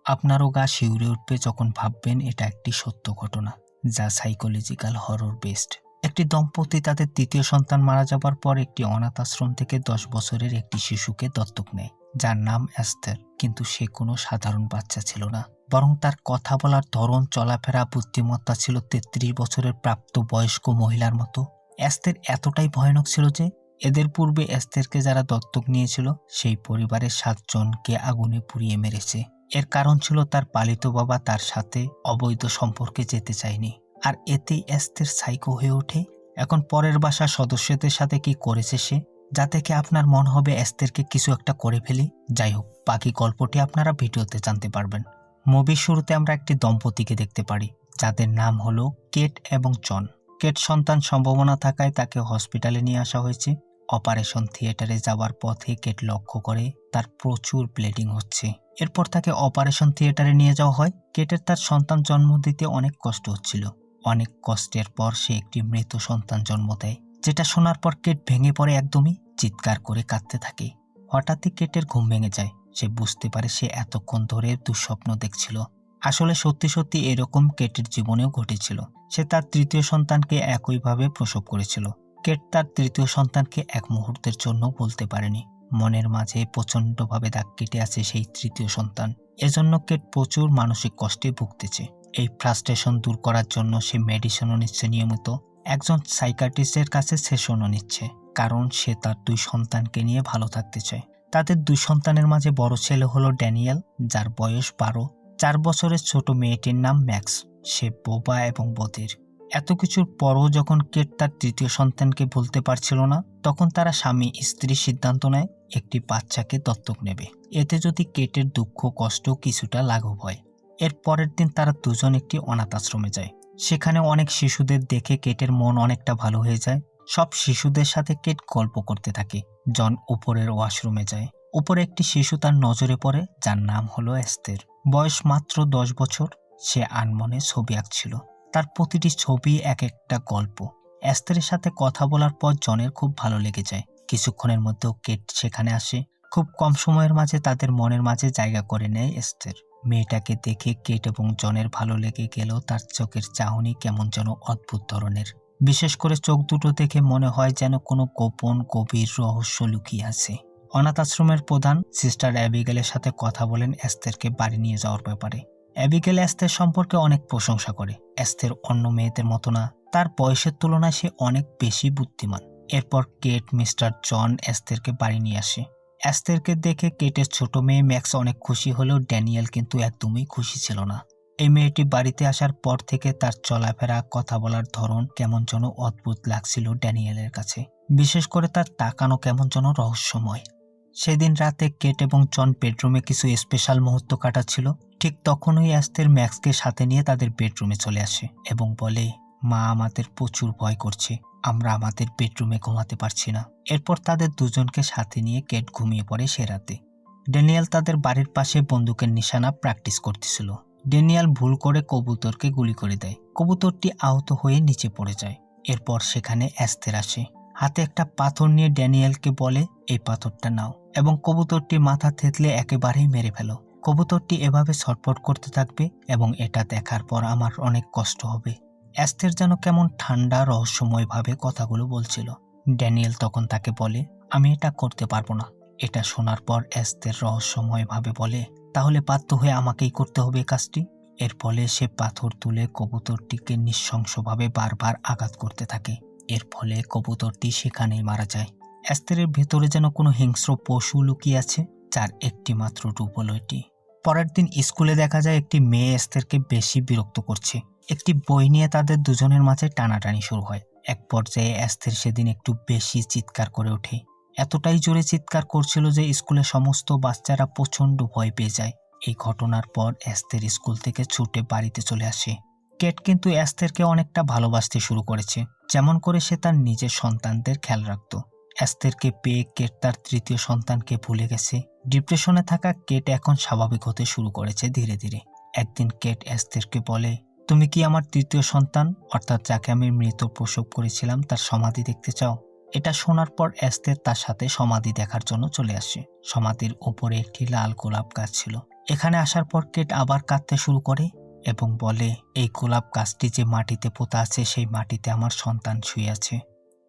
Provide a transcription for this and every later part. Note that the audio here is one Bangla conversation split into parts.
আপনারও গা শিউরে উঠবে যখন ভাববেন এটা একটি সত্য ঘটনা, যা সাইকোলজিক্যাল হরর বেসড। একটি দম্পতি তাদের তৃতীয় সন্তান মারা যাবার পর একটি অনাথ আশ্রম থেকে 10 বছরের একটি শিশুকে দত্তক নেয়, যার নাম এস্থার। কিন্তু সে কোনো সাধারণ বাচ্চা ছিল না, বরং তার কথা বলার ধরন, চলাফেরা, বুদ্ধিমত্তা ছিল 33 বছরের প্রাপ্তবয়স্ক মহিলার মতো। এস্থার এতটাই ভয়ানক ছিল যে এদের পূর্বে এস্থারকে যারা দত্তক নিয়েছিল সেই পরিবারের 7 জনকে আগুনে পুড়িয়ে মেরেছে। এর কারণ ছিল তার পালিত বাবা তার সাথে অবৈধ সম্পর্কে যেতে চায়নি, আর এতেই এস্থার সাইকো হয়ে ওঠে। এখন পরের বাসার সদস্যদের সাথে কি করেছে সে, যা থেকে আপনার মনে হবে এস্থারকে কিছু একটা করে ফেলি। যাই হোক, বাকি গল্পটি আপনারা ভিডিওতে জানতে পারবেন। মুভির শুরুতে আমরা একটি দম্পতিকে দেখতে পারি, যাদের নাম হলো কেট এবং জন। কেট সন্তান সম্ভাবনা থাকায় তাকে হসপিটালে নিয়ে আসা হয়েছে। অপারেশন থিয়েটারে যাওয়ার পথে কেট লক্ষ্য করে তার প্রচুর ব্লিডিং হচ্ছে। এরপর তাকে অপারেশন থিয়েটারে নিয়ে যাওয়া হয়। কেটের তার সন্তান জন্ম দিতে অনেক কষ্ট হচ্ছিল। অনেক কষ্টের পর সে একটি মৃত সন্তান জন্ম দেয়, যেটা শোনার পর কেট ভেঙে পড়ে, একদমই চিৎকার করে কাঁদতে থাকে। হঠাৎই কেটের ঘুম ভেঙে যায়। সে বুঝতে পারে সে এতক্ষণ ধরে দুঃস্বপ্ন দেখছিল। আসলে সত্যি সত্যি এরকম কেটের জীবনেও ঘটেছিল। সে তার তৃতীয় সন্তানকে একইভাবে প্রসব করেছিল। কেট তার তৃতীয় সন্তানকে এক মুহূর্তের জন্য বলতে পারেনি। মনের মাঝে প্রচণ্ডভাবে দাগ কেটে আছে সেই তৃতীয় সন্তান। এজন্য কেট প্রচুর মানসিক কষ্টে ভুগতেছে। এই ফ্রাস্ট্রেশন দূর করার জন্য সে মেডিসিনও নিচ্ছে নিয়মিত। একজন সাইকিয়াট্রিস্টের কাছে সেশনও নিচ্ছে, কারণ সে তার 2 সন্তানকে নিয়ে ভালো থাকতে চায়। তাদের 2 সন্তানের মাঝে বড় ছেলে হলো ড্যানিয়েল, যার বয়স 12। 4 বছরের ছোট মেয়েটির নাম ম্যাক্স। সে বোবা এবং বধির। এত কিছুর পরও যখন কেট তার তৃতীয় সন্তানকে বলতে পারছিল না, তখন তারা স্বামী স্ত্রী সিদ্ধান্ত নেয় একটি বাচ্চাকে দত্তক নেবে। এতে যদি কেটের দুঃখ কষ্ট কিছুটা লাঘব হয়। এর পরের দিন তারা দুজন একটি অনাথ আশ্রমে যায়। সেখানে অনেক শিশুদের দেখে কেটের মন অনেকটা ভালো হয়ে যায়। সব শিশুদের সাথে কেট গল্প করতে থাকে। জন উপরের ওয়াশরুমে যায়। উপরে একটি শিশু তার নজরে পড়ে, যার নাম হলো এস্থার। বয়স মাত্র 10 বছর। সে আনমনে ছবি আঁকছিল। তার প্রতিটি ছবি এক একটা গল্প। এস্থারের সাথে কথা বলার পর জনের খুব ভালো লেগে যায়। কিছুক্ষণের মধ্যেও কেট সেখানে আসে। খুব কম সময়ের মাঝে তাদের মনের মাঝে জায়গা করে নেয় এস্থার। মেয়েটাকে দেখে কেট এবং জনের ভালো লেগে গেলেও তার চোখের চাহনি কেমন যেন অদ্ভুত ধরনের। বিশেষ করে চোখ দুটো দেখে মনে হয় যেন কোনো গোপন গভীর রহস্য লুকিয়ে আছে। অনাথ আশ্রমের প্রধান সিস্টার অ্যাবিগেলের সাথে কথা বলেন এস্থারকে বাড়ি নিয়ে যাওয়ার ব্যাপারে। অ্যাবিগেল এস্থার সম্পর্কে অনেক প্রশংসা করে। এস্থার অন্য মেয়েদের মতো না, তার বয়সের তুলনায় সে অনেক বেশি বুদ্ধিমান। এরপর কেট মিস্টার জন এস্থারকে বাড়ি নিয়ে আসে। এস্থারকে দেখে কেটের ছোট মেয়ে ম্যাক্স অনেক খুশি হলেও ড্যানিয়েল কিন্তু একদমই খুশি ছিল না। এই মেয়েটি বাড়িতে আসার পর থেকে তার চলাফেরা, কথা বলার ধরন কেমন যেন অদ্ভুত লাগছিল ড্যানিয়েলের কাছে। বিশেষ করে তার তাকানো কেমন যেন রহস্যময়। সেদিন রাতে কেট এবং জন বেডরুমে কিছু স্পেশাল মুহূর্ত কাটাচ্ছিল। ঠিক তখনই এস্থার ম্যাক্সকে সাথে নিয়ে তাদের বেডরুমে চলে আসে এবং বলে, মা, আমাদের প্রচুর ভয় করছে, আমরা আমাদের বেডরুমে ঘুমাতে পারছি না। এরপর তাদের দুজনকে সাথে নিয়ে কেট ঘুমিয়ে পড়ে সে রাতে। ড্যানিয়েল তাদের বাড়ির পাশে বন্দুকের নিশানা প্র্যাকটিস করতেছিল। ড্যানিয়েল ভুল করে কবুতরকে গুলি করে দেয়। কবুতরটি আহত হয়ে নিচে পড়ে যায়। এরপর সেখানে এস্থার আসে। হাতে একটা পাথর নিয়ে ড্যানিয়েলকে বলে, এই পাথরটা নাও এবং কবুতরটির মাথা থেতলে একেবারেই মেরে ফেলো। কবুতরটি এভাবে ছটফট করতে থাকবে এবং এটা দেখার পর আমার অনেক কষ্ট হবে। এস্থার যেন কেমন ঠান্ডা রহস্যময়ভাবে কথাগুলো বলছিল। ড্যানিয়েল তখন তাকে বলে, আমি এটা করতে পারবো না। এটা শোনার পর এস্থার রহস্যময়ভাবে বলে, তাহলে বাধ্য হয়ে আমাকেই করতে হবে কাজটি। এর ফলে সে পাথর তুলে কবুতরটিকে নৃশংসভাবে বারবার আঘাত করতে থাকে। এর ফলে কবুতরটি সেখানেই মারা যায়। এস্থারের ভেতরে যেন কোনো হিংস্র পশু লুকিয়ে আছে, যার একটি মাত্র রূপ হলো এটি। পরের দিন স্কুলে দেখা যায় একটি মেয়ে এস্থারকে বেশি বিরক্ত করছে। একটি বই নিয়ে তাদের দুজনের মাঝে টানাটানি শুরু হয়। এক পর্যায়ে এস্থার সেদিন একটু বেশি চিৎকার করে ওঠে। এতটাই জোরে চিৎকার করছিল যে স্কুলের সমস্ত বাচ্চারা প্রচণ্ড ভয় পেয়ে যায়। এই ঘটনার পর এস্থার স্কুল থেকে ছুটে বাড়িতে চলে আসে। কেট কিন্তু এস্থারকে অনেকটা ভালোবাসতে শুরু করেছে, যেমন করে সে তার নিজের সন্তানদের খেয়াল রাখত। এস্থারকে পেয়ে কেট তার তৃতীয় সন্তানকে ভুলে গেছে। ডিপ্রেশনে থাকা কেট এখন স্বাভাবিক হতে শুরু করেছে ধীরে ধীরে। একদিন কেট এস্থারকে বলে, তুমি কি আমার তৃতীয় সন্তান, অর্থাৎ যাকে আমি মৃত প্রসব করেছিলাম, তার সমাধি দেখতে চাও? এটা শোনার পর এস্থার তার সাথে সমাধি দেখার জন্য চলে আসে। সমাধির উপরে একটি লাল গোলাপ গাছ ছিল। এখানে আসার পর কেট আবার কাঁদতে শুরু করে এবং বলে, এই গোলাপ গাছটি যে মাটিতে পোতা আছে সেই মাটিতে আমার সন্তান শুয়ে আছে।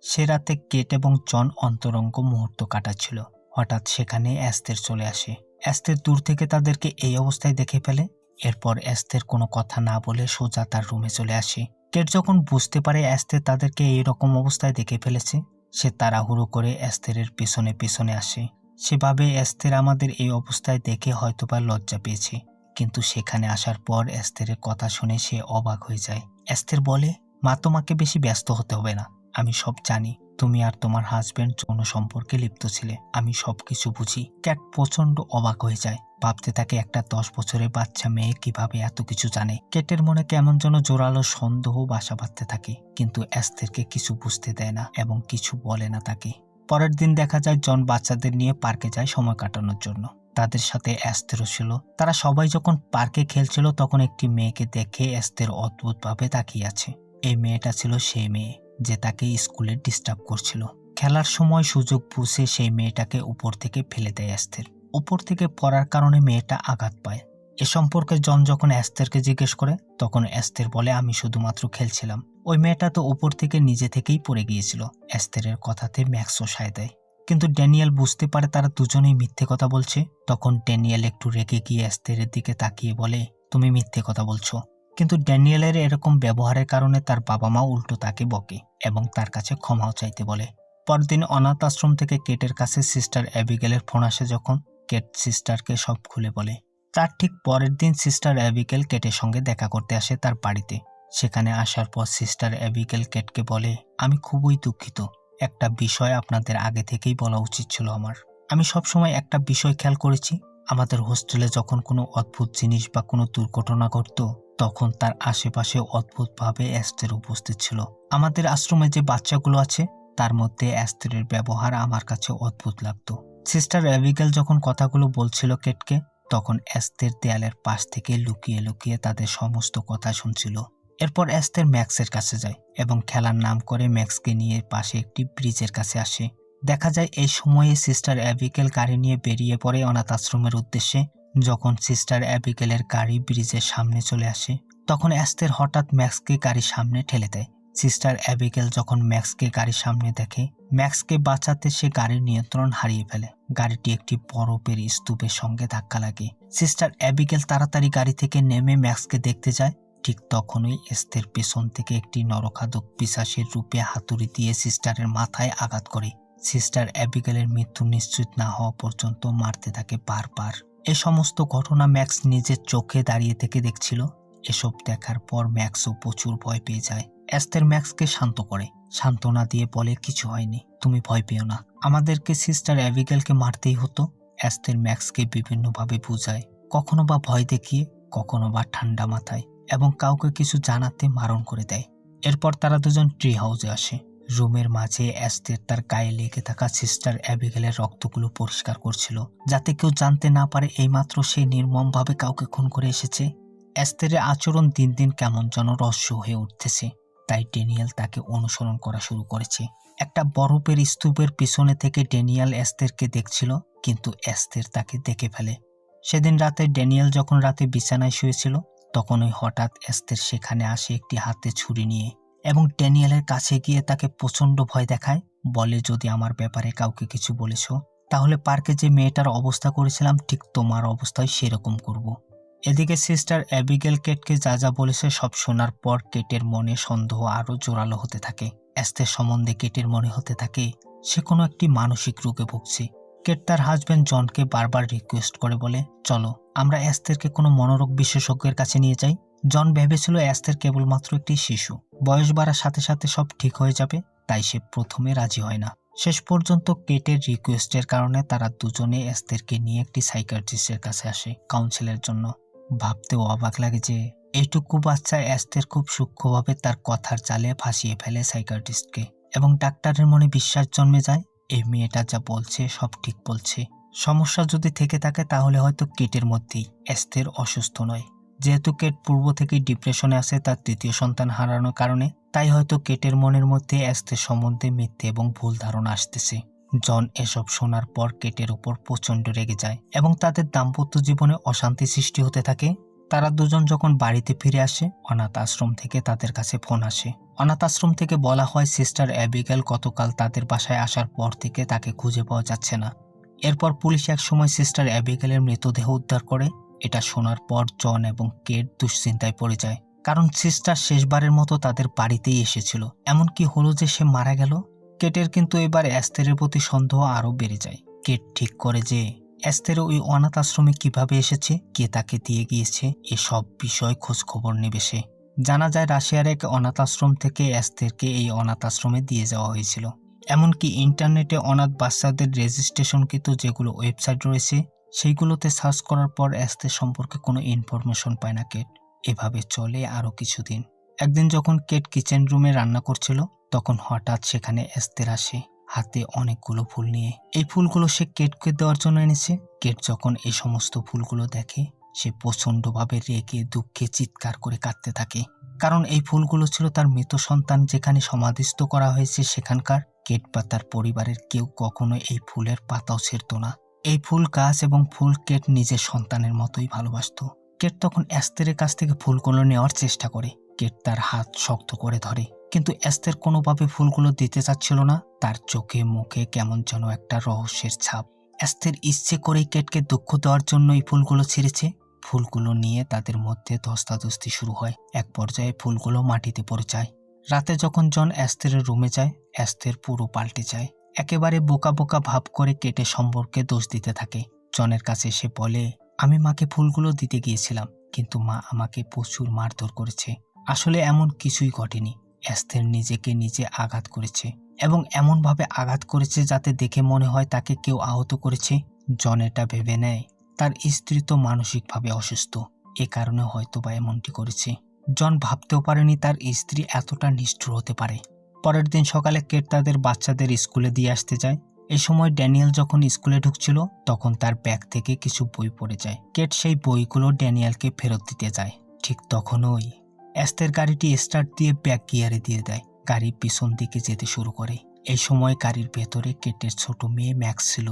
সে রাতে কেট এবং জন অন্তরঙ্গ মুহূর্ত কাটাচ্ছিল। হঠাৎ সেখানে এস্তের চলে আসে। এস্তের দূর থেকে তাদেরকে এই অবস্থায় দেখে ফেলে। এরপর এস্তের কোনো কথা না বলে সোজা তার রুমে চলে আসে। কেট যখন বুঝতে পারে এস্তের তাদেরকে এইরকম অবস্থায় দেখে ফেলেছে, সে তাড়াহুড়ো করে এস্তেরের পেছনে পেছনে আসে। সে ভাবে এস্তের আমাদের এই অবস্থায় দেখে হয়তোবা লজ্জা পেয়েছে, কিন্তু সেখানে আসার পর এস্তেরের কথা শুনে সে অবাক হয়ে যায়। এস্তের বলে, মা, তোমাকে বেশি ব্যস্ত হতে হবে না, আমি সব জানি। তুমি আর তোমার হাজবেন্ড যৌন সম্পর্কে লিপ্ত ছিলে, আমি সবকিছু বুঝি। ক্যাট প্রচন্ড অবাক হয়ে যায়, ভাবতে থাকে একটা 10 বছরের বাচ্চা মেয়ে কিভাবে এত কিছু জানে। কেটের মনে কেমন যেন জোরালো সন্দেহ বাসা বাঁধতে থাকে, কিন্তু এস্তেরকে কিছু বুঝতে দেয় না এবং কিছু বলে না তাকে। পরের দিন দেখা যায় জন বাচ্চাদের নিয়ে পার্কে যায় সময় কাটানোর জন্য। তাদের সাথে এস্তেরও ছিল। তারা সবাই যখন পার্কে খেলছিল তখন একটি মেয়েকে দেখে এস্তের অদ্ভুতভাবে তাকিয়ে আছে। এই মেয়েটা ছিল সেই মেয়ে যে তাকে স্কুলে ডিস্টার্ব করছিল। খেলার সময় সুযোগ বুঝে সেই মেয়েটাকে উপর থেকে ফেলে দেয় এস্তের। উপর থেকে পড়ার কারণে মেয়েটা আঘাত পায়। এ সম্পর্কে জন যখন এস্তেরকে জিজ্ঞেস করে তখন এস্তের বলে, আমি শুধুমাত্র খেলছিলাম, ওই মেয়েটা তো উপর থেকে নিজে থেকেই পড়ে গিয়েছিল। এস্তেরের কথাতে ম্যাক্সও সায় দেয়, কিন্তু ড্যানিয়েল বুঝতে পারে তারা দুজনেই মিথ্যে কথা বলছে। তখন ড্যানিয়েল একটু রেগে গিয়ে এস্তেরের দিকে তাকিয়ে বলে, তুমি মিথ্যে কথা বলছো। কিন্তু ড্যানিয়েলের এরকম ব্যবহারের কারণে তার বাবা মা উল্টো তাকে বকে এবং তার কাছে ক্ষমাও চাইতে বলে। পরদিন অনাথ আশ্রম থেকে কেটের কাছে সিস্টার অ্যাবিগেলের ফোন আসে। যখন কেট সিস্টারকে সব খুলে বলে, তার ঠিক পরের দিন সিস্টার অ্যাবিগেল কেটের সঙ্গে দেখা করতে আসে তার বাড়িতে। সেখানে আসার পর সিস্টার অ্যাবিগেল কেটকে বলে, আমি খুবই দুঃখিত, একটা বিষয় আপনাদের আগে থেকেই বলা উচিত ছিল আমার। আমি সবসময় একটা বিষয় খেয়াল করেছি, আমাদের হোস্টেলে যখন কোনো অদ্ভুত জিনিস বা কোনো দুর্ঘটনা ঘটতো তখন তার আশেপাশে অদ্ভুতভাবে এস্তের উপস্থিত ছিল। আমাদের আশ্রমে যে বাচ্চাগুলো আছে তার মধ্যে এস্তেরের ব্যবহার আমার কাছে অদ্ভুত লাগতো। সিস্টার অ্যাবিগেল যখন কথাগুলো বলছিল কেটকে, তখন এস্তের দেয়ালের পাশ থেকে লুকিয়ে লুকিয়ে তাদের সমস্ত কথা শুনছিল। এরপর এস্তের ম্যাক্সের কাছে যায় এবং খেলার নাম করে ম্যাক্সকে নিয়ে পাশে একটি ব্রিজের কাছে আসে। দেখা যায় এই সময়ে সিস্টার অ্যাবিগেল গাড়ি নিয়ে বেরিয়ে পড়ে অনাথ আশ্রমের উদ্দেশ্যে। যখন সিস্টার অ্যাবিগেলের গাড়ি ব্রিজের সামনে চলে আসে তখন এস্তের হঠাৎ ম্যাক্সকে গাড়ির সামনে ঠেলে দেয়। সিস্টার অ্যাবিগেল যখন ম্যাক্সকে গাড়ির সামনে দেখে, ম্যাক্সকে বাঁচাতে সে গাড়ির নিয়ন্ত্রণ হারিয়ে ফেলে। গাড়িটি একটি বরফের স্তূপের সঙ্গে ধাক্কা লাগে। সিস্টার অ্যাবিগেল তাড়াতাড়ি গাড়ি থেকে নেমে ম্যাক্সকে দেখতে যায়। ঠিক তখনই এস্তের পেছন থেকে একটি নরখাদক পিশাচের রূপে হাতুড়ি দিয়ে সিস্টারের মাথায় আঘাত করে। সিস্টার অ্যাবিগেলের মৃত্যু নিশ্চিত না হওয়া পর্যন্ত মারতে থাকে বারবার। এ সমস্ত ঘটনা ম্যাক্স নিজের চোখে দাঁড়িয়ে থেকে দেখছিল। এসব দেখার পর ম্যাক্সও প্রচুর ভয় পেয়ে যায়। এস্তের ম্যাক্সকে শান্ত করে, সান্ত্বনা দিয়ে বলে, কিছু হয়নি, তুমি ভয় পেও না, আমাদেরকে সিস্টার অ্যাবিগেলকে মারতেই হতো। এস্তের ম্যাক্সকে বিভিন্নভাবে বুঝায়, কখনো বা ভয় দেখিয়ে, কখনো বা ঠান্ডা মাথায়, এবং কাউকে কিছু জানাতে বারণ করে দেয়। এরপর তারা দুজন ট্রি হাউসে আসে। রুমের মাঝে এস্তের তার গায়ে লেগে থাকা সিস্টার অ্যাবিগেলের রক্তগুলো পরিষ্কার করছিল, যাতে কেউ জানতে না পারে এইমাত্র সে নির্মমভাবে কাউকে খুন করে এসেছে। এস্তেরের আচরণ দিন দিন কেমন যেন রহস্য হয়ে উঠতেছে, তাই ড্যানিয়েল তাকে অনুসরণ করা শুরু করেছে। একটা বরফের স্তূপের পিছনে থেকে ড্যানিয়েল এস্তেরকে দেখছিল, কিন্তু এস্তের তাকে দেখে ফেলে। সেদিন রাতে ড্যানিয়েল যখন রাতে বিছানায় শুয়েছিল তখনই হঠাৎ এস্তের সেখানে আসে একটি হাতে ছুরি নিয়ে এবং ড্যানিয়েলের কাছে গিয়ে তাকে প্রচন্ড ভয় দেখায়। বলে, যদি আমার ব্যাপারে কাউকে কিছু বলেছ তাহলে পার্কে যে মেয়েটার অবস্থা করেছিলাম ঠিক তোমার অবস্থায় সেরকম করব। এদিকে সিস্টার অ্যাবিগেল কেটকে যা যা বলেছে সব শোনার পর কেটের মনে সন্দেহ আরো জোরালো হতে থাকে। এস্তের সম্বন্ধে কেটের মনে হতে থাকে সে কোনো একটি মানসিক রোগে ভুগছে। কেট তার হাজবেন্ড জনকে বারবার রিকোয়েস্ট করে বলে, চলো আমরা এস্তেরকে কোনো মনোরোগ বিশেষজ্ঞের কাছে নিয়ে যাই। জন ভেবেছিল এস্তের কেবলমাত্র একটি শিশু, বয়স বাড়ার সাথে সাথে সব ঠিক হয়ে যাবে, তাই সে প্রথমে রাজি হয় না। শেষ পর্যন্ত কেটের রিকোয়েস্টের কারণে তারা দুজনে এস্তেরকে নিয়ে একটি সাইকিয়াট্রিস্টের কাছে আসে কাউন্সিলের জন্য। ভাবতেও অবাক লাগে যে এইটুকু বাচ্চা এস্তের খুব সূক্ষ্মভাবে তার কথার জালে ফাঁসিয়ে ফেলে সাইকিয়াট্রিস্টকে, এবং ডাক্তারের মনে বিশ্বাস জন্মে যায় এই মেয়েটা যা বলছে সব ঠিক বলছে। সমস্যা যদি থেকে থাকে তাহলে হয়তো কেটের মধ্যেই, এস্তের অসুস্থ নয়। যেহেতু কেট পূর্ব থেকেই ডিপ্রেশনে আছে তার তৃতীয় সন্তান হারানোর কারণে, তাই হয়তো কেটের মনের মধ্যে এস্তের সম্বন্ধে মিথ্যে এবং ভুল ধারণা আসতেছে। জন এসব শোনার পর কেটের উপর প্রচণ্ড রেগে যায় এবং তাদের দাম্পত্য জীবনে অশান্তি সৃষ্টি হতে থাকে। তারা দুজন যখন বাড়িতে ফিরে আসে, অনাথ আশ্রম থেকে তাদের কাছে ফোন আসে। অনাথ আশ্রম থেকে বলা হয় সিস্টার অ্যাবিগেল গতকাল তাদের বাসায় আসার পর থেকে তাকে খুঁজে পাওয়া যাচ্ছে না। এরপর পুলিশ একসময় সিস্টার অ্যাবিগেলের মৃতদেহ উদ্ধার করে। এটা শোনার পর জন এবং কেট দুশ্চিন্তায় পড়ে যায়, কারণ সিস্টার শেষবারের মতো তাদের বাড়িতেই এসেছিল। এমন কি হলো যে সে মারা গেল? কেটের কিন্তু এবার এস্তেরের প্রতি সন্দেহ আরও বেড়ে যায়। কেট ঠিক করে যে এস্তের ওই অনাথ আশ্রমে কিভাবে এসেছে, কে তাকে দিয়ে গিয়েছে, এসব বিষয় খোঁজ খবর নেবে সে। জানা যায় রাশিয়ার এক অনাথ আশ্রম থেকে এস্তেরকে এই অনাথ আশ্রমে দিয়ে যাওয়া হয়েছিল। এমনকি ইন্টারনেটে অনাথ বাচ্চাদের রেজিস্ট্রেশনকৃত যেগুলো ওয়েবসাইট রয়েছে সেইগুলোতে সার্চ করার পর এস্তের সম্পর্কে কোনো ইনফরমেশন পায় না কেট। এভাবে চলে আরও কিছুদিন। একদিন যখন কেট কিচেন রুমে রান্না করছিল, তখন হঠাৎ সেখানে এস্তের আসে, হাতে অনেকগুলো ফুল নিয়ে। এই ফুলগুলো সে কেটকে দেওয়ার জন্য এনেছে। কেট যখন এই সমস্ত ফুলগুলো দেখে, সে প্রচণ্ডভাবে রেগে দুঃখে চিৎকার করে কাঁদতে থাকে, কারণ এই ফুলগুলো ছিল তার মৃত সন্তান যেখানে সমাধিস্থ করা হয়েছে সেখানকার। কেট বা তার পরিবারের কেউ কখনো এই ফুলের পাতাও ছিঁড়ত না। এই ফুল গাছ এবং ফুল কেট নিজের সন্তানের মতোই ভালোবাসত। কেট তখন এস্তেরের কাছ থেকে ফুলগুলো নেওয়ার চেষ্টা করে। কেট তার হাত শক্ত করে ধরে, কিন্তু এস্তের কোনোভাবে ফুলগুলো দিতে চাচ্ছিল না। তার চোখে মুখে কেমন যেন একটা রহস্যের ছাপ। এস্তের ইচ্ছে করেই কেটকে দুঃখ দেওয়ার জন্য এই ফুলগুলো ছিঁড়েছে। ফুলগুলো নিয়ে তাদের মধ্যে ধস্তাধস্তি শুরু হয়। এক পর্যায়ে ফুলগুলো মাটিতে পড়ে যায়। রাতে যখন জন এস্তেরের রুমে যায়, এস্তের পুরো পাল্টে যায়। একেবারে বোকা বোকা ভাব করে কেটে সম্পর্কে দোষ দিতে থাকে। জনের কাছে সে বলে, আমি মাকে ফুলগুলো দিতে গিয়েছিলাম, কিন্তু মা আমাকে প্রচুর মারধর করেছে। আসলে এমন কিছুই ঘটেনি। এস্তের নিজেকে নিজে আঘাত করেছে, এবং এমনভাবে আঘাত করেছে যাতে দেখে মনে হয় তাকে কেউ আহত করেছে। জন এটা ভেবে নেয় তার স্ত্রী তো মানসিকভাবে অসুস্থ, এ কারণে হয়তো বা এমনটি করেছে। জন ভাবতেও পারেনি তার স্ত্রী এতটা নিষ্ঠুর হতে পারে। পরের দিন সকালে কেট তাদের বাচ্চাদের স্কুলে দিয়ে আসতে যায়। এই সময় ড্যানিয়েল যখন স্কুলে ঢুকছিল, তখন তার ব্যাগ থেকে কিছু বই পড়ে যায়। কেট সেই বইগুলো ড্যানিয়েলকে ফেরত দিতে যায়। ঠিক তখনই এস্তের গাড়িটি স্টার্ট দিয়ে ব্যাক গিয়ারে দিয়ে দেয়। গাড়ি পিছন দিকে যেতে শুরু করে। এই সময় গাড়ির ভেতরে কেটের ছোট মেয়ে ম্যাক্স ছিল।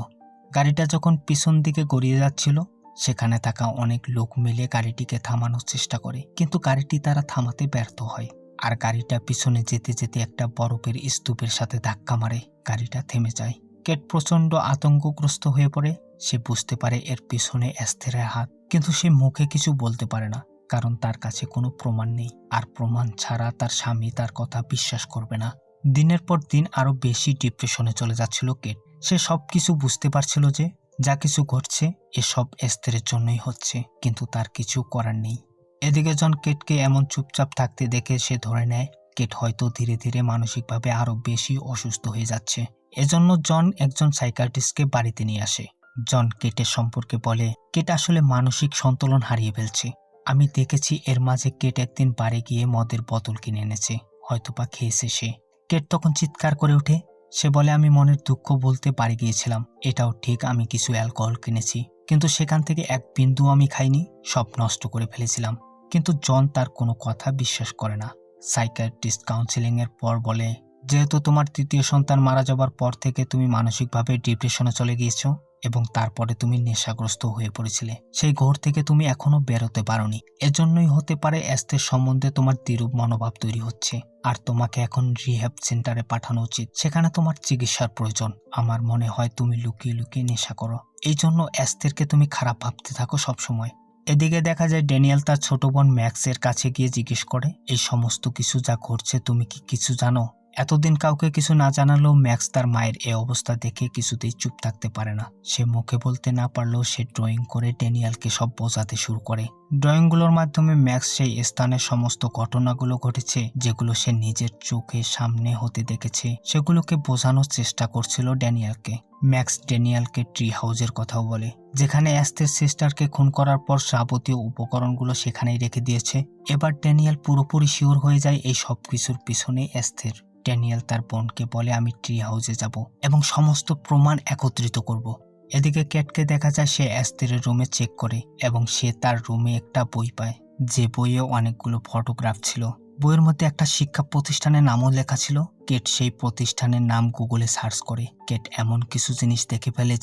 গাড়িটা যখন পিছন দিকে গড়িয়ে যাচ্ছিল, সেখানে থাকা অনেক লোক মিলে গাড়িটিকে থামানোর চেষ্টা করে, কিন্তু গাড়িটি তারা থামাতে ব্যর্থ হয়। আর গাড়িটা পিছনে যেতে যেতে একটা বরফের স্তূপের সাথে ধাক্কা মারে। গাড়িটা থেমে যায়। কেট প্রচণ্ড আতঙ্কগ্রস্ত হয়ে পড়ে। সে বুঝতে পারে এর পিছনে এস্তেরের হাত, কিন্তু সে মুখে কিছু বলতে পারে না, কারণ তার কাছে কোনো প্রমাণ নেই। আর প্রমাণ ছাড়া তার স্বামী তার কথা বিশ্বাস করবে না। দিনের পর দিন আরো বেশি ডিপ্রেশনে চলে যাচ্ছিল কেট। সে সবকিছু বুঝতে পারছিল যে যা কিছু ঘটছে এসব এস্তেরের জন্যই হচ্ছে, কিন্তু তার কিছু করার নেই। এদিকে জন কেটকে এমন চুপচাপ থাকতে দেখে সে ধরে নেয় কেট হয়তো ধীরে ধীরে মানসিকভাবে আরো বেশি অসুস্থ হয়ে যাচ্ছে। এজন্য জন একজন সাইকিয়াট্রিস্টকে বাড়িতে নিয়ে আসে। জন কেটের সম্পর্কে বলে, কেট আসলে মানসিক সন্তুলন হারিয়ে ফেলছে। আমি দেখেছি এর মাঝে কেট একদিন বাড়ি গিয়ে মদের বোতল কিনে এনেছে, হয়তোবা খেয়েছে সে। কেট তখন চিৎকার করে ওঠে। সে বলে, আমি মনের দুঃখ বলতে বাড়ি গিয়েছিলাম, এটাও ঠিক, আমি কিছু অ্যালকোহল কিনেছি, কিন্তু সেখান থেকে এক বিন্দু আমি খাইনি, সব নষ্ট করে ফেলেছিলাম। কিন্তু জন তার কোনো কথা বিশ্বাস করে না। সাইকিয়াট্রিস্ট কাউন্সেলিং এর পর বলে, যেহেতু তোমার তৃতীয় সন্তান মারা যাবার পর থেকে তুমি মানসিকভাবে ডিপ্রেশনে চলে গিয়েছো এবং তারপরে তুমি নেশাগ্রস্ত হয়ে পড়েছিলে, সেই ঘোর থেকে তুমি এখনো বেরোতে পারোনি। এজন্যই হতে পারে এস্তের সম্বন্ধে তোমার দ্বিরূপ মনোভাব তৈরি হচ্ছে। আর তোমাকে এখন রিহ্যাব সেন্টারে পাঠানো উচিত, সেখানে তোমার চিকিৎসার প্রয়োজন। আমার মনে হয় তুমি লুকিয়ে লুকিয়ে নেশা করো, এই জন্য এস্তেরকে তুমি খারাপ ভাবতে থাকো সবসময়। এদিকে দেখা যায় ড্যানিয়েল তার ছোট বোন ম্যাক্সের কাছে গিয়ে জিজ্ঞেস করে, এই সমস্ত কিছু যা ঘটছে তুমি কি কিছু জানো? এতদিন কাউকে কিছু না জানালেও ম্যাক্স তার মায়ের এই অবস্থা দেখে কিছুতেই চুপ থাকতে পারে না। সে মুখে বলতে না পারলেও সে ড্রয়িং করে ড্যানিয়েলকে সব বোঝাতে শুরু করে। ড্রয়িংগুলোর মাধ্যমে ম্যাক্স সেই স্থানের সমস্ত ঘটনাগুলো ঘটেছে যেগুলো সে নিজের চোখের সামনে হতে দেখেছে, সেগুলোকে বোঝানোর চেষ্টা করছিল ড্যানিয়েলকে। ম্যাক্স ড্যানিয়েলকে ট্রি হাউসের কথাও বলে, যেখানে এস্তের সিস্টারকে খুন করার পর যাবতীয় উপকরণগুলো সেখানেই রেখে দিয়েছে। এবার ড্যানিয়েল পুরোপুরি শিওর হয়ে যায় এই সব কিছুর পিছনে এস্তের। ড্যানিয়েল তার বোনকে বলে, আমি ট্রি হাউসে যাব এবং সমস্ত প্রমাণ একত্রিত করব। এদিকে ক্যাটকে দেখা যায় সে এস্তেরের রুমে চেক করে এবং সে তার রুমে একটা বই পায়, যে বইয়ে অনেকগুলো ফটোগ্রাফ ছিল। বইয়ের মধ্যে একটা শিক্ষা প্রতিষ্ঠানের নামও লেখা ছিল। কেট সেই প্রতিষ্ঠানের নাম গুগলে সার্চ করে কেট এমন কিছু জিনিস দেখে ফেলে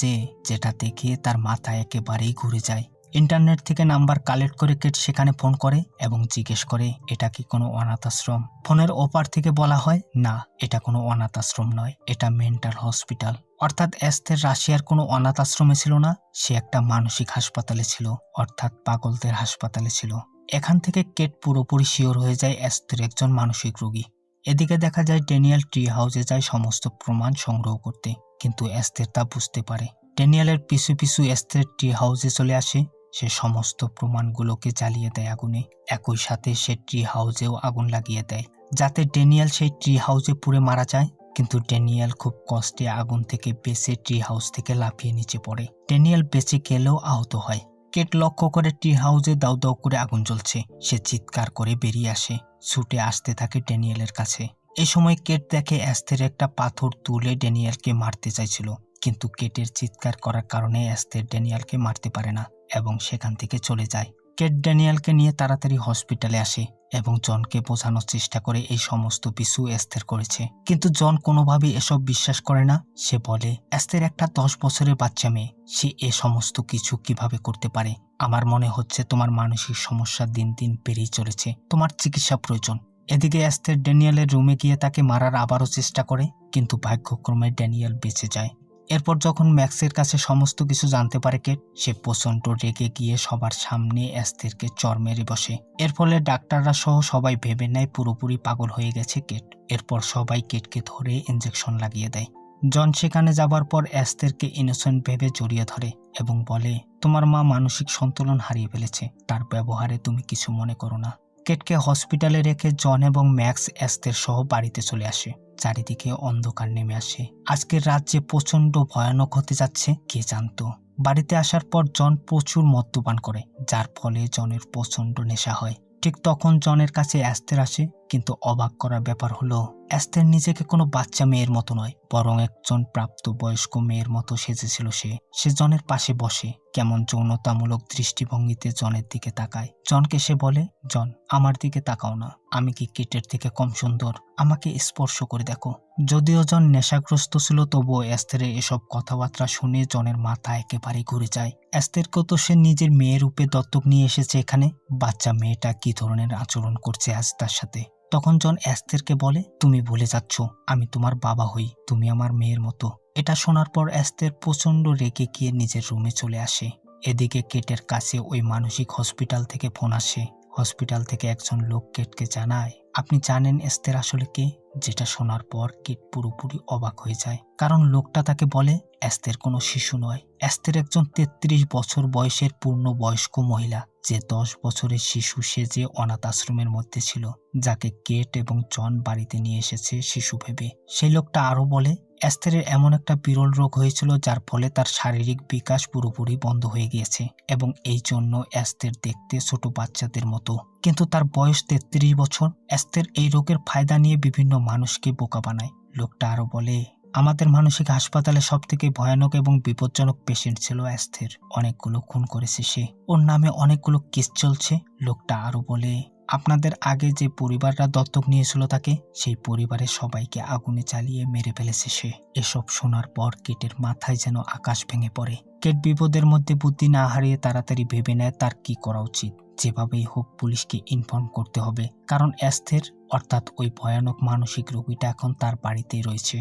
যেটা দেখে তার মাথা একেবারেই ঘুরে যায়। ইন্টারনেট থেকে নাম্বার কালেক্ট করে কেট সেখানে ফোন করে এবং জিজ্ঞেস করে এটা কি কোনো অনাথ আশ্রম। ফোনের ওপার থেকে বলা হয় না, এটা কোনো অনাথ আশ্রম নয়, এটা মেন্টাল হসপিটাল। অর্থাৎ এস্তের রাশিয়ার কোনো অনাথ আশ্রমে ছিল না, সে একটা মানসিক হাসপাতালে ছিল, অর্থাৎ পাগলদের হাসপাতালে ছিল। এখান থেকে কেট পুরোপুরি শিওর হয়ে যায় এস্তের একজন মানসিক রোগী। এদিকে দেখা যায় ড্যানিয়েল ট্রি হাউসে যায় সমস্ত প্রমাণ সংগ্রহ করতে, কিন্তু এস্তের তা বুঝতে পারে। ড্যানিয়েলের পিছু পিছু এস্তের ট্রি হাউসে চলে আসে। সে সমস্ত প্রমাণগুলোকে জ্বালিয়ে দেয় আগুনে। একই সাথে সে ট্রি হাউসেও আগুন লাগিয়ে দেয় যাতে ড্যানিয়েল সেই ট্রি হাউসে পুড়ে মারা যায়। কিন্তু ড্যানিয়েল খুব কষ্টে আগুন থেকে বেঁচে ট্রি হাউস থেকে লাফিয়ে নিচে পড়ে। ড্যানিয়েল বেঁচে গেলেও আহত হয়। কেট লক্ষ্য করে ট্রি হাউসে দাউ দাউ করে আগুন জ্বলছে। সে চিৎকার করে বেরিয়ে আসে, ছুটে আসতে থাকে ড্যানিয়েলের কাছে। এই সময় কেট দেখে এস্তের একটা পাথর তুলে ড্যানিয়েলকে মারতে চাইছিল, কিন্তু কেটের চিৎকার করার কারণে এস্তের ড্যানিয়েলকে মারতে পারে না এবং সেখান থেকে চলে যায়। কেট ড্যানিয়েলকে নিয়ে তাড়াতাড়ি হসপিটালে আসে এবং জনকে বোঝানোর চেষ্টা করে এই সমস্ত কিছু এস্তের করেছে। কিন্তু জন কোনোভাবেই এসব বিশ্বাস করে না। সে বলে এস্তের একটা 10 বছরের বাচ্চা মেয়ে, সে এ সমস্ত কিছু কিভাবে করতে পারে। আমার মনে হচ্ছে তোমার মানসিক সমস্যা দিন দিন বেড়েই চলেছে, তোমার চিকিৎসা প্রয়োজন। এদিকে এস্তের ড্যানিয়েলের রুমে গিয়ে তাকে মারার আবারও চেষ্টা করে, কিন্তু ভাগ্যক্রমে ড্যানিয়েল বেঁচে যায়। এরপর যখন ম্যাক্সের কাছে সমস্ত কিছু জানতে পারে কেট, সে প্রচণ্ড রেগে গিয়ে সবার সামনে এস্তেরকে চড় মেরে বসে। এর ফলে ডাক্তাররা সহ সবাই ভেবে নেয় পুরোপুরি পাগল হয়ে গেছে কেট। এরপর সবাই কেটকে ধরে ইঞ্জেকশন লাগিয়ে দেয়। জন সেখানে যাবার পর এস্তেরকে ইনোসেন্ট ভেবে জড়িয়ে ধরে এবং বলে তোমার মা মানসিক সন্তুলন হারিয়ে ফেলেছে, তার ব্যবহারে তুমি কিছু মনে করো না। কেটকে হসপিটালে রেখে জন এবং ম্যাক্স এস্তের সহ বাড়িতে চলে আসে। চারিদিকে অন্ধকার নেমে আসে। আজকের রাত যে প্রচন্ড ভয়ানক হতে যাচ্ছে কে জানতো। বাড়িতে আসার পর জন প্রচুর মদ্যপান করে, যার ফলে জনের প্রচন্ড নেশা হয়। ঠিক তখন জনের কাছে এস্তের আসে, কিন্তু অবাক করার ব্যাপার হলো এস্তের নিজেকে কোনো বাচ্চা মেয়ের মতো নয়, বরং একজন প্রাপ্তবয়স্ক মেয়ের মতো সেজেছিল। সে জনের পাশে বসে কেমন যৌনতামূলক দৃষ্টিভঙ্গিতে জনের দিকে তাকায়। জনকে সে বলে, জন আমার দিকে তাকাও না, আমি কি কেটের থেকে কম সুন্দর? আমাকে স্পর্শ করে দেখো। যদিও জন নেশাগ্রস্ত ছিল, তবুও এস্তেরের এসব কথাবার্তা শুনে জনের মাথা একেবারে ঘুরে যায়। এস্তেরকে তো সে নিজের মেয়ের রূপে দত্তক নিয়ে এসেছে এখানে, বাচ্চা মেয়েটা কি ধরনের আচরণ করছে আজ তার সাথে। তখন জন এস্তেরকে বলে তুমি ভুলে যাচ্ছ আমি তোমার বাবা হই, তুমি আমার মেয়ের মতো। এটা শোনার পর এস্তের প্রচন্ড রেগে গিয়ে নিজের রুমে চলে আসে। এদিকে কেটের কাছে ওই মানসিক হসপিটাল থেকে ফোন আসে। হসপিটাল থেকে একজন লোক কেটকে জানায় আপনি জানেন এস্তের আসলে কে? যেটা শোনার পর কেট পুরোপুরি অবাক হয়ে যায়, কারণ লোকটা তাকে বলে এস্তের কোনো শিশু নয়, এস্তের একজন 33 বছর বয়সের পূর্ণবয়স্ক মহিলা, যে 10 বছরের শিশু সেজে অনাথ আশ্রমের মধ্যে ছিল, যাকে কেট এবং জন বাড়িতে নিয়ে এসেছে শিশু ভেবে। সেই লোকটা আরো বলে এস্তেরের এমন একটা বিরল রোগ হয়েছিল যার ফলে তার শারীরিক বিকাশ পুরোপুরি বন্ধ হয়ে গিয়েছে এবং এই জন্য এস্তের দেখতে ছোট বাচ্চাদের মতো, কিন্তু তার বয়স 33 বছর। এস্তের এই রোগের ফায়দা নিয়ে বিভিন্ন মানুষকে বোকা বানায়। লোকটা আরো বলে আমাদের মানসিক হাসপাতালে সব থেকে ভয়ানক এবং বিপজ্জনক পেশেন্ট ছিল এস্তের, অনেকগুলো খুন করেছে সে, ওর নামে অনেকগুলো কেস চলছে। লোকটা আরো বলে আপনাদের আগে যে পরিবাররা দত্তক নিয়েছিল তাকে, সেই পরিবারের সবাইকে আগুনে জ্বালিয়ে মেরে ফেলেছে সে। এসব শোনার পর কেটের মাথায় যেন আকাশ ভেঙে পড়ে। কেট বিপদের মধ্যে বুদ্ধি না হারিয়ে তাড়াতাড়ি ভেবে নেয় তার কি করা উচিত। যেভাবেই হোক পুলিশকে ইনফর্ম করতে হবে, কারণ এস্তের অর্থাৎ ওই ভয়ানক মানসিক রোগীটা এখন তার বাড়িতেই রয়েছে।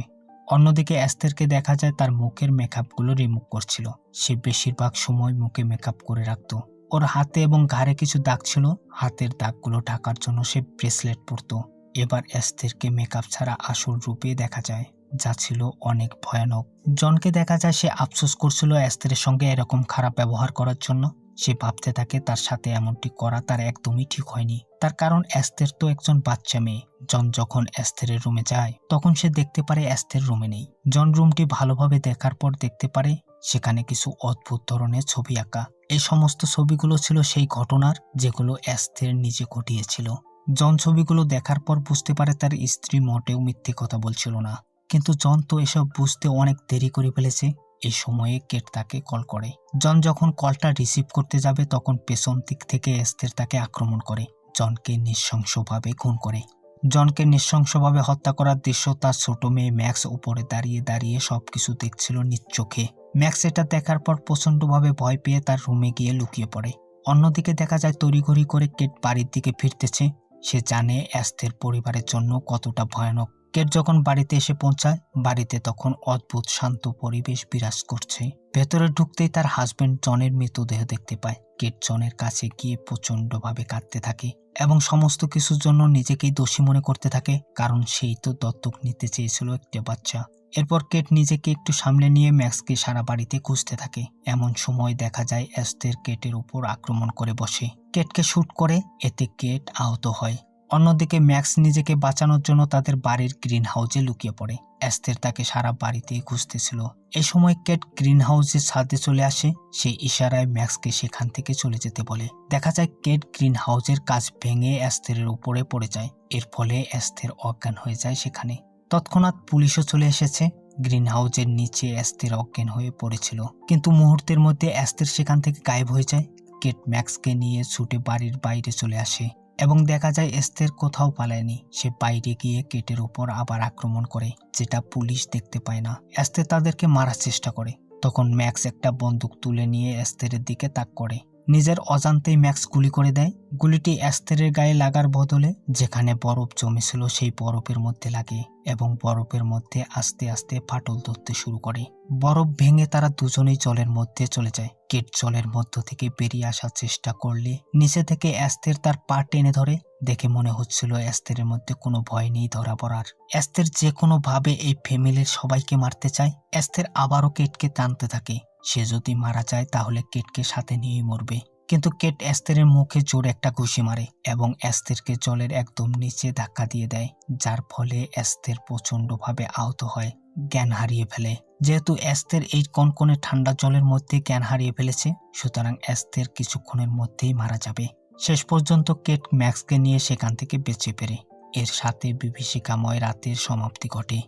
অন্যদিকে এস্তেরকে দেখা যায় তার মুখের মেকআপগুলো রিমুভ করছিল। সে বেশিরভাগ সময় মুখে মেকআপ করে রাখতো। ওর হাতে এবং ঘাড়ে কিছু দাগ ছিল, হাতের দাগগুলো ঢাকার জন্য সে ব্রেসলেট পরতো। এবার এস্তেরকে মেকআপ ছাড়া আসল রূপে দেখা যায়, যা ছিল অনেক ভয়ানক। জনকে দেখা যায় সে আফসোস করছিল এস্তেরের সঙ্গে এরকম খারাপ ব্যবহার করার জন্য। সে ভাবতে থাকে তার সাথে এমনটি করা তার একদমই ঠিক হয়নি, তার কারণ এস্তের তো একজন বাচ্চা মেয়ে। জন যখন এস্তেরের রুমে যায় তখন সে দেখতে পারে এস্তের রুমে নেই। জন রুমটি ভালোভাবে দেখার পর দেখতে পারে সেখানে কিছু অদ্ভুত ধরনের ছবি আঁকা। এই সমস্ত ছবিগুলো ছিল সেই ঘটনার যেগুলো এস্তের নিজে ঘটিয়েছিল। জন ছবিগুলো দেখার পর বুঝতে পারে তার স্ত্রী মোটেও মিথ্যে কথা বলছিল না, কিন্তু জন তো এসব বুঝতে অনেক দেরি করে ফেলেছে। এই সময়ে কেট তাকে কল করে। জন যখন কলটা রিসিভ করতে যাবে তখন পেছন দিক থেকে এস্তের তাকে আক্রমণ করে, জনকে নৃশংসভাবে খুন করে। জনকে নৃশংসভাবে হত্যা করার দৃশ্য তার ছোট মেয়ে ম্যাক্স উপরে দাঁড়িয়ে দাঁড়িয়ে সবকিছু দেখছিল নিজ চোখে। ম্যাক্স এটা দেখার পর প্রচন্ডভাবে ভয় পেয়ে তার রুমে গিয়ে লুকিয়ে পড়ে। অন্যদিকে দেখা যায় তড়িঘড়ি করে কেট বাড়ির দিকে ফিরতেছে। সে জানে অ্যাস্তের পরিবারের জন্য কতটা ভয়ানক। কেট যখন বাড়িতে এসে পৌঁছায়, বাড়িতে তখন অদ্ভুত শান্ত পরিবেশ বিরাজ করছে। ভেতরে ঢুকতেই তার হাজবেন্ড জনের মৃতদেহ দেখতে পায়। কেট জনের কাছে গিয়ে প্রচন্ডভাবে কাঁদতে থাকে এবং সমস্ত কিছুর জন্য নিজেকেই দোষী মনে করতে থাকে, কারণ সেই তো দত্তক নিতে চেয়েছিল একটা বাচ্চা। এরপর কেট নিজেকে একটু সামলে নিয়ে ম্যাক্সকে সারা বাড়িতে খুঁজতে থাকে। এমন সময় দেখা যায় অ্যাস্তের কেটের উপর আক্রমণ করে বসে। কেটকে শুট করে, এতে কেট আহত হয়। অন্যদিকে ম্যাক্স নিজেকে বাঁচানোর জন্য তাদের বাড়ির গ্রিন হাউসে লুকিয়ে পড়ে। অ্যাস্তের তাকে সারা বাড়িতেই খুঁজতেছিল। এই সময় কেট গ্রিন হাউসের ছাদে চলে আসে। সেই ইশারায় ম্যাক্সকে সেখান থেকে চলে যেতে বলে। দেখা যায় কেট গ্রিন হাউসের কাঁচ ভেঙে অ্যাস্তেরের উপরে পড়ে যায়। এর ফলে অ্যাস্তের অজ্ঞান হয়ে যায় সেখানে। তৎক্ষণাৎ পুলিশও চলে এসেছে। গ্রিন হাউসের নিচে অ্যাস্তের অজ্ঞান হয়ে পড়েছিল, কিন্তু মুহূর্তের মধ্যে অ্যাস্তের সেখান থেকে গায়েব হয়ে যায়। কেট ম্যাক্সকে নিয়ে ছুটে বাড়ির বাইরে চলে আসে এবং দেখা যায় এস্তের কোথাও পালায়নি। সে বাইরে গিয়ে কেটের উপর আবার আক্রমণ করে, যেটা পুলিশ দেখতে পায় না। এস্তে তাদেরকে মারার চেষ্টা করে। তখন ম্যাক্স একটা বন্দুক তুলে নিয়ে এস্তেরের দিকে তাক করে। নিজের অজান্তেই ম্যাক্স গুলি করে দেয়। গুলিটি এস্তেরের গায়ে লাগার বদলে যেখানে বরফ জমেছিল সেই বরফের মধ্যে লাগে এবং বরফের মধ্যে আস্তে আস্তে ফাটল ধরতে শুরু করে। বরফ ভেঙে তারা দুজনেই জলের মধ্যে চলে যায়। কেট জলের মধ্য থেকে বেরিয়ে আসার চেষ্টা করলে নিচে থেকে এস্তের তার পা টেনে ধরে। দেখে মনে হচ্ছিল এস্তেরের মধ্যে কোনো ভয় নেই ধরা পড়ার। এস্তের যে কোনো ভাবে এই ফ্যামিলির সবাইকে মারতে চায়। এস্তের আবারও কেটকে টানতে থাকে। সে যদি মারা যায় তাহলে কেটকে সাথে নিয়েই মরবে। কিন্তু কেট এস্তেরের মুখে জোরে একটা ঘুষি মারে এবং এস্তেরকে জলের একদম নিচে ধাক্কা দিয়ে দেয়, যার ফলে এস্তের প্রচন্ডভাবে আহত হয়, জ্ঞান হারিয়ে ফেলে। যেহেতু এস্তের এই কনকনে ঠান্ডা জলের মধ্যে জ্ঞান হারিয়ে ফেলেছে, সুতরাং এস্তের কিছুক্ষণের মধ্যেই মারা যাবে। শেষ পর্যন্ত কেট ম্যাক্সকে নিয়ে সেখান থেকে বেঁচে ফেরে। এর সাথে বিভীষিকাময় রাতের সমাপ্তি ঘটে।